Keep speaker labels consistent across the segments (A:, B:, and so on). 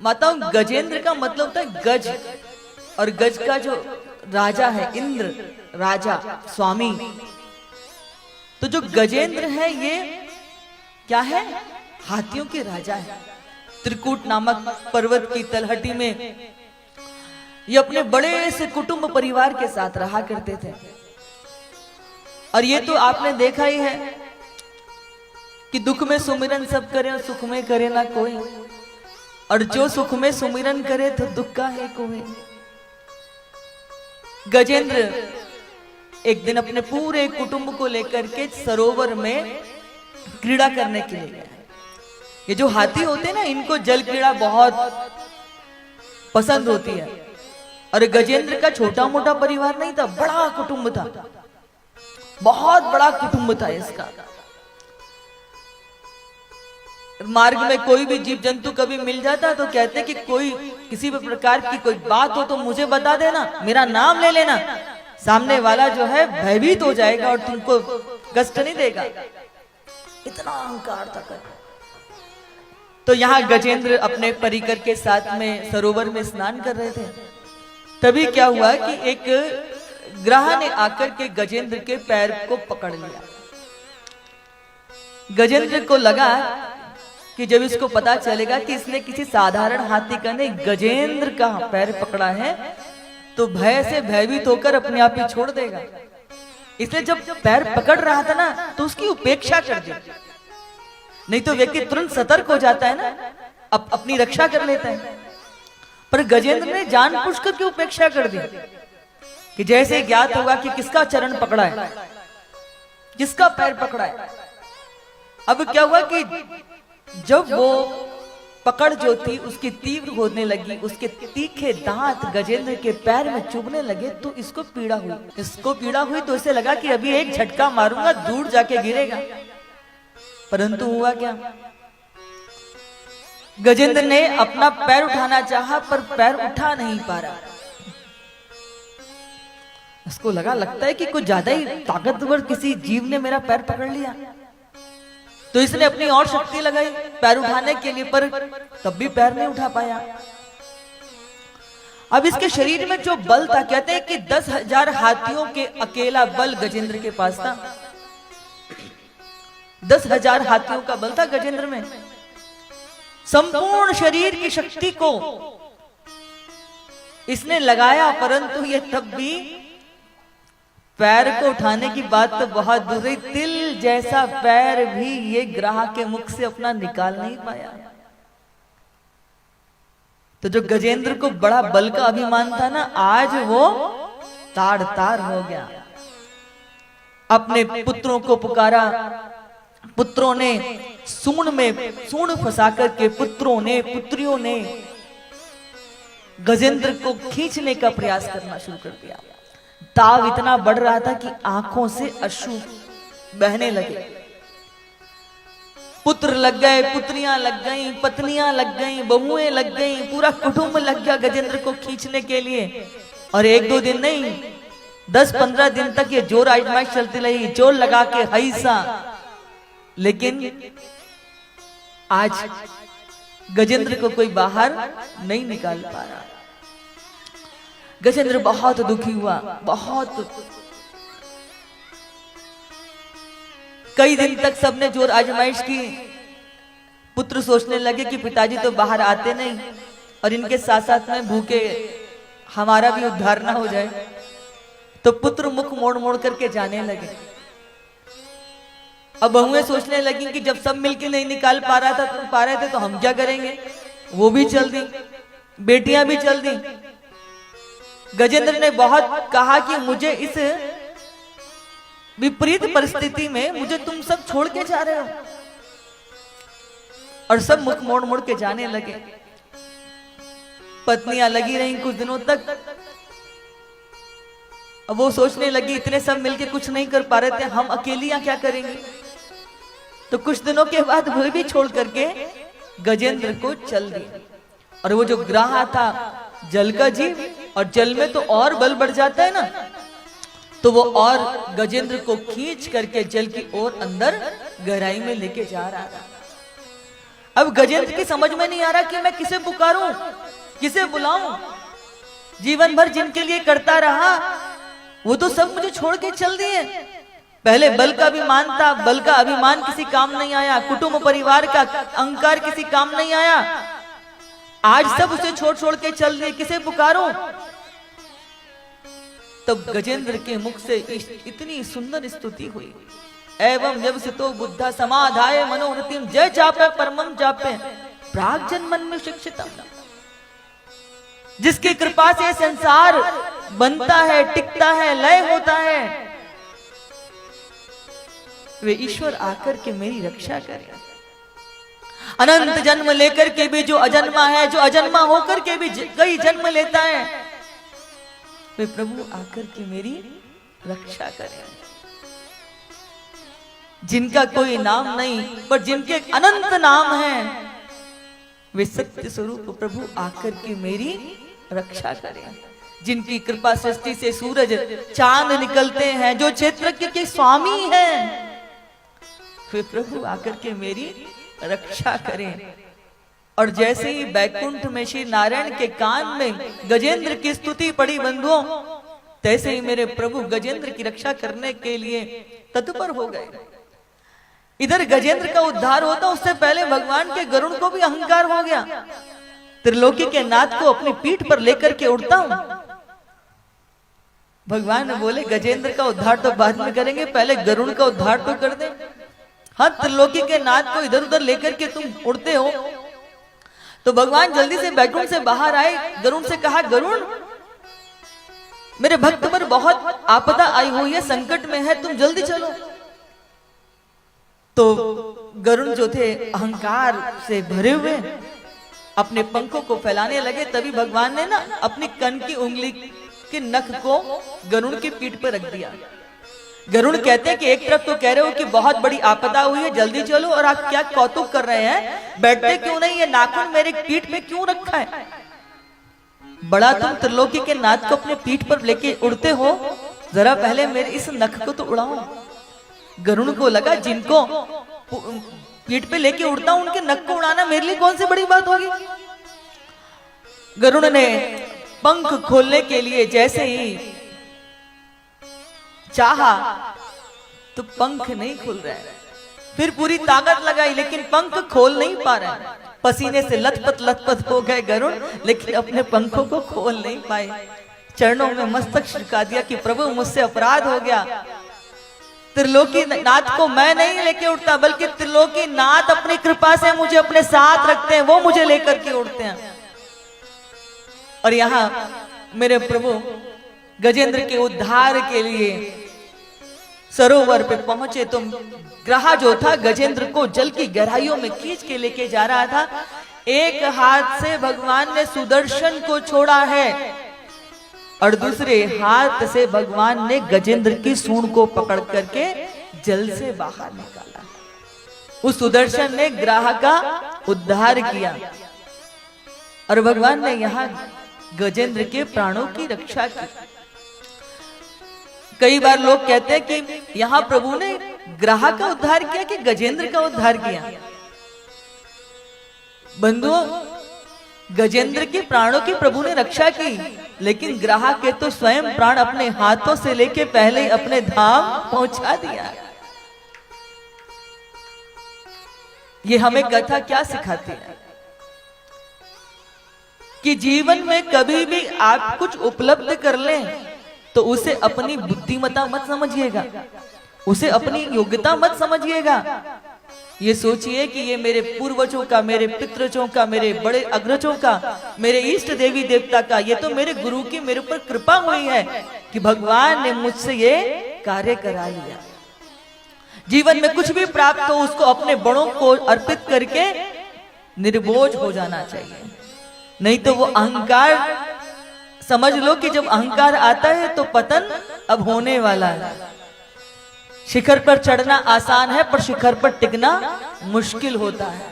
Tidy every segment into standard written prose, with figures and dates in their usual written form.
A: माताओं, गजेंद्र का मतलब होता है गज, और गज का जो राजा है इंद्र, राजा स्वामी। तो जो गजेंद्र है ये क्या है? हाथियों के राजा है। त्रिकूट नामक पर्वत की तलहटी में ये अपने बड़े से कुटुंब परिवार के साथ रहा करते थे। और ये तो आपने देखा ही है कि दुख में सुमिरन सब करे और सुख में करे ना कोई, और जो सुख में सुमिरन करे तो दुख का है कोई। गजेंद्र एक दिन अपने पूरे कुटुंब को लेकर के सरोवर में क्रीड़ा करने के लिए गए। ये जो हाथी होते हैं ना, इनको जल क्रीड़ा बहुत पसंद होती है। और गजेंद्र का छोटा मोटा परिवार नहीं था, बड़ा कुटुंब था, बहुत बड़ा कुटुंब था इसका। मार्ग में कोई भी जीव जंतु कभी मिल जाता तो कहते कि कोई किसी भी प्रकार की कोई बात हो तो मुझे बता देना, मेरा नाम ले लेना, सामने वाला जो है भयभीत हो जाएगा और तुमको कष्ट नहीं देगा। इतना अहंकार था। तो यहाँ गजेंद्र अपने परिकर के साथ में सरोवर में स्नान कर रहे थे। तभी क्या हुआ कि एक ग्रह ने आकर के गजेंद्र के पैर को पकड़ लिया। गजेंद्र को लगा कि जब इसको पता चलेगा कि इसने किसी साधारण हाथी का नहीं, गजेंद्र का पैर पकड़ा है, तो भय से भयभीत होकर अपने आप ही छोड़ देगा। इसलिए जब पैर पकड़ रहा था ना तो उसकी उपेक्षा कर दी। नहीं तो व्यक्ति तुरंत सतर्क हो जाता है ना, अपनी रक्षा कर लेता है। पर गजेंद्र ने जानबूझकर की उपेक्षा कर दी कि जैसे ज्ञात होगा कि किसका चरण पकड़ा है, किसका पैर पकड़ा है। अब क्या हुआ कि जब वो पकड़ जो थी उसकी तीव्र होने लगी, उसके तीखे दांत गजेंद्र के पैर में चुभने लगे, तो इसको पीड़ा हुई। इसको पीड़ा हुई तो इसे लगा कि अभी एक झटका मारूंगा, दूर जाके गिरेगा। परंतु हुआ क्या? गजेंद्र ने अपना पैर उठाना चाहा पर पैर उठा नहीं पा रहा। उसको लगता है कि कुछ ज्यादा ही ताकतवर किसी जीव ने मेरा पैर पकड़ लिया। तो इसने अपनी और शक्ति लगाई पैर उठाने के लिए, पर तब भी पैर नहीं उठा पाया। अब इसके शरीर में जो बल था, कहते हैं कि 10,000 हाथियों के अकेला बल गजेंद्र के पास था। 10,000 हाथियों का बल था गजेंद्र में। संपूर्ण शरीर की शक्ति को इसने लगाया, परंतु ये तब भी पैर को उठाने की बात तो बहुत दूर रही, तिल जैसा पैर भी ये ग्राह के मुख से अपना निकाल नहीं पाया। तो जो गजेंद्र को बड़ा बल का अभिमान था ना, आज वो ताड़ ताड़ हो गया। अपने पुत्रों को पुकारा, पुत्रों ने सूंड फंसाकर के पुत्रियों ने गजेंद्र को खींचने का प्रयास करना शुरू कर दिया। ताव इतना बढ़ रहा था कि आंखों से अश्रु बहने लगे। पुत्र लग गए, पुत्रियां लग गई, पत्नियां लग गई, बहुएं लग गई, पूरा कुटुंब लग गया गजेंद्र को खींचने के लिए। और 1-2 दिन नहीं, 10-15 दिन तक ये जोर आजमाइश चलती रही, जोर लगा के हैसा। लेकिन आज गजेंद्र को कोई बाहर नहीं निकाल पा रहा। गजेंद्र बहुत दुखी हुआ, बहुत। कई दिन तक सबने जोर आजमाइश की। पुत्र सोचने लगे कि पिताजी तो बाहर आते नहीं और इनके साथ साथ में भूखे हमारा भी उद्धार ना हो जाए। तो पुत्र मुख मोड़ मोड़ करके जाने लगे। अब बहुएं सोचने लगी कि जब सब मिलके नहीं निकाल पा रहे थे तो हम क्या करेंगे। वो भी चल दी, बेटियां भी चल दी। गजेंद्र ने बहुत कहा कि मुझे इस विपरीत परिस्थिति में मुझे तुम सब छोड़ के जा रहे हो। और सब मुख मोड़ मोड़ के जाने लगे। पत्नियां लगी रहीं कुछ दिनों तक। अब वो सोचने लगी इतने सब मिलके कुछ नहीं कर पा रहे थे, हम अकेलियां क्या करेंगे। तो कुछ दिनों के बाद वो भी छोड़ करके गजेंद्र को चल दी। और वो जो ग्राह था जल का जीव, और जल में तो और बल बढ़ जाता है ना, तो वो और गजेंद्र को खींच करके जल की ओर अंदर गहराई में लेके जा रहा था। अब गजेंद्र की समझ में नहीं आ रहा कि मैं किसे पुकारूं, किसे बुलाऊं। जीवन भर जिनके लिए करता रहा वो तो सब मुझे छोड़ के चल दिए। पहले बल का अभिमान था, बल का अभिमान किसी काम नहीं आया, कुटुंब परिवार का अहंकार किसी काम नहीं आया, आज सब उसे छोड़ छोड़ के चल दिए, किसे पुकारूं। तब गजेंद्र के मुख से इतनी सुंदर स्तुति हुई, एवं जब सितो बुद्धा समाधाय मनोरतिम जय चापे परमम जापे प्राग जन्मन में शिक्षितम। जिसकी कृपा से संसार बनता है, टिकता है, लय होता है, वे ईश्वर आकर के मेरी रक्षा करें। अनंत जन्म लेकर के भी जो अजन्मा है, जो अजन्मा होकर के भी कई जन्म लेता है, वे प्रभु आकर के मेरी रक्षा करें। जिनका कोई नाम नहीं पर जिनके अनंत नाम हैं, वे सत्य स्वरूप प्रभु आकर के मेरी रक्षा करें। जिनकी कृपा सृष्टि से सूरज चांद निकलते हैं, जो क्षेत्र के स्वामी हैं, वे प्रभु आकर के मेरी रक्षा करें। और जैसे ही बैकुंठ में श्री नारायण के कान में गजेंद्र की स्तुति पड़ी बंधुओं, तैसे ही मेरे प्रभु गजेंद्र की रक्षा करने के लिए तत्पर हो गए। इधर गजेंद्र का उद्धार होता, उससे पहले भगवान के गरुड़ को भी अहंकार हो गया। त्रिलोकी के नाथ को अपनी पीठ पर लेकर के उड़ता हूं। भगवान ने बोले गजेंद्र का उद्धार तो बाद में करेंगे, पहले गरुड़ का उद्धार तो कर दे। हाँ, त्रिलोकी के नाथ को इधर उधर लेकर के तुम उड़ते हो। तो भगवान जल्दी से बैकुंठ से बाहर आए, गरुड़ से कहा, गरुड़ मेरे भक्त पर बहुत आपदा आई हुई है, संकट में है, तुम जल्दी चलो। तो गरुड़ जो थे अहंकार से भरे हुए अपने पंखों को फैलाने लगे। तभी भगवान ने ना अपनी कन की उंगली के नख को गरुड़ की पीठ पर रख दिया। गरुड़ कहते हैं कि एक तरफ तो कह रहे हो कि बहुत बड़ी आपदा हुई है, जल्दी चलो, और आप क्या कौतुक कर रहे हैं, बैठते क्यों नहीं, ये नाखून मेरे पीठ पे क्यों रखा है, बड़ा तुम त्रिलोकी के नाथ को अपने पीठ पर लेके उड़ते हो, जरा पहले मेरे इस नख को तो उड़ाओ। गरुड़ को लगा जिनको पीठ पे लेके उड़ता हूं उनके नख को उड़ाना मेरे लिए कौन सी बड़ी बात होगी। गरुड़ ने पंख खोलने के लिए जैसे ही चाहा तो पंख नहीं खुल रहा है। फिर पूरी ताकत लगाई लेकिन पंख खोल नहीं पा रहा है। पसीने से लथपथ हो गए गरुड़, लेकिन अपने पंखों को खोल नहीं पाए। चरणों में मस्तक झुका दिया कि प्रभु मुझसे अपराध हो गया, त्रिलोकी नाथ को मैं नहीं लेके उड़ता, बल्कि त्रिलोकी नाथ अपनी कृपा से मुझे अपने साथ रखते हैं, वो मुझे लेकर के उड़ते हैं। और यहाँ मेरे प्रभु गजेंद्र के उद्धार के लिए सरोवर पे पहुंचे तो ग्रहा जो था गजेंद्र को जल की गहराइयों में खींच के लेके जा रहा था। एक हाथ से भगवान ने सुदर्शन को छोड़ा है और दूसरे हाथ से भगवान ने गजेंद्र की सूंड को पकड़ करके जल से बाहर निकाला। उस सुदर्शन ने ग्रह का उद्धार किया और भगवान ने यहाँ गजेंद्र के प्राणों की रक्षा की। कई बार लोग कहते हैं कि यहाँ प्रभु ने ग्रह का उद्धार किया कि गजेंद्र का उद्धार किया। बंधुओं, गजेंद्र के प्राणों की प्रभु ने रक्षा की, लेकिन ग्रह के तो स्वयं प्राण अपने हाथों से लेके पहले ही अपने धाम पहुंचा दिया। ये हमें कथा क्या सिखाती है कि जीवन में कभी भी आप कुछ उपलब्ध कर लें तो उसे अपनी बुद्धिमत्ता मत समझिएगा, उसे अपनी योग्यता मत समझिएगा। ये सोचिए कि ये मेरे पूर्वजों का, मेरे पितृजों का, मेरे बड़े अग्रजों का, मेरे इष्ट देवी देवता का, ये तो मेरे गुरु की मेरे ऊपर कृपा हुई है कि भगवान ने मुझसे ये कार्य करा लिया। जीवन में कुछ भी प्राप्त हो उसको अपने बड़ों को अर्पित करके निर्बोझ हो जाना चाहिए, नहीं तो वो अहंकार, समझ लो कि जब अहंकार आता है तो पतन अब होने वाला है। शिखर पर चढ़ना आसान है पर शिखर पर टिकना मुश्किल होता है।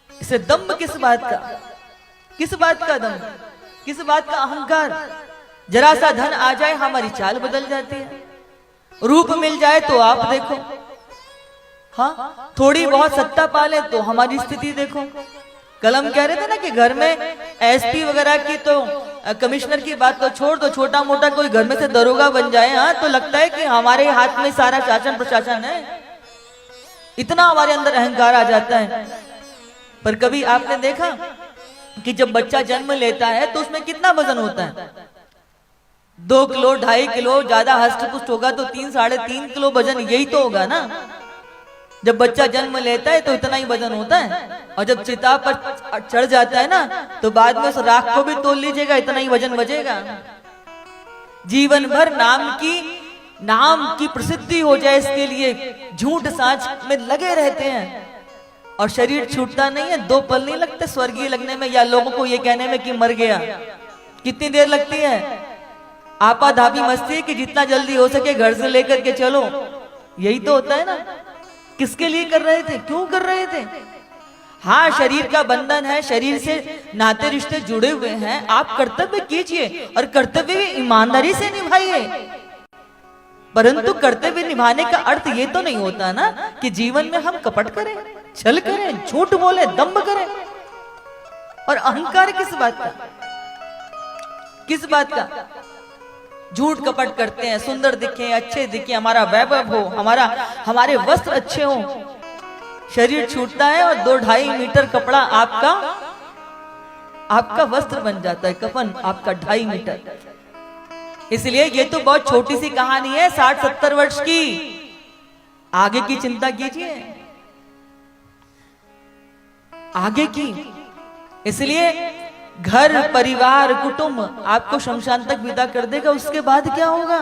A: इसे दम्भ किस बात का, किस बात का दम्भ, किस बात का अहंकार। जरा सा धन आ जाए हमारी चाल बदल जाती है, रूप मिल जाए तो आप देखो हाँ, थोड़ी बहुत सत्ता पाले तो हमारी स्थिति देखो। कल हम कह रहे थे ना कि घर में एसपी वगैरह की तो कमिश्नर की बात तो छोड़ दो, छोटा मोटा कोई घर में से दरोगा बन जाए, हाँ, तो लगता है कि हमारे हाथ में सारा शासन प्रशासन है, इतना हमारे अंदर अहंकार आ जाता है। पर कभी आपने देखा कि जब बच्चा जन्म लेता है तो उसमें कितना वजन होता है? 2 किलो 2.5 किलो, ज्यादा हष्ट पुष्ट होगा तो 3-3.5 किलो वजन, यही तो होगा ना। जब बच्चा जन्म लेता है तो इतना ही वजन होता है, और जब चिता पर चढ़ जाता है ना तो बाद में उस राख को भी तोल लीजिएगा, इतना ही वजन बचेगा। जीवन भर नाम की प्रसिद्धि हो जाए इसके लिए झूठ साच में लगे रहते हैं, और शरीर छूटता नहीं है। 2 पल नहीं लगते स्वर्गीय लगने में, या लोगों को ये कहने में कि मर गया। कितनी देर लगती है? आपाधापी मस्ती है कि जितना जल्दी हो सके घर से लेकर के चलो, यही तो होता है ना। किसके लिए कर रहे थे, क्यों कर रहे थे? हाँ, शरीर का बंधन है, शरीर से नाते रिश्ते जुड़े हुए हैं, आप कर्तव्य कीजिए और कर्तव्य भी ईमानदारी से निभाइए। परंतु कर्तव्य निभाने का अर्थ ये तो नहीं होता ना कि जीवन में हम कपट करें, छल करें, झूठ बोले, दंभ करें। और अहंकार किस बात का? किस बात का? झूठ कपट करते हैं, सुंदर दिखे, अच्छे दिखे, हमारा वैभव हो, हमारे वस्त्र अच्छे हो, शरीर छूटता है और 2-2.5 मीटर कपड़ा आपका वस्त्र बन जाता है, कफन आपका 2.5 मीटर। इसलिए ये तो बहुत छोटी सी कहानी है 60-70 वर्ष की, आगे की चिंता कीजिए, आगे की। इसलिए घर परिवार कुटुंब आपको शमशान तक विदा कर देगा, उसके बाद क्या होगा?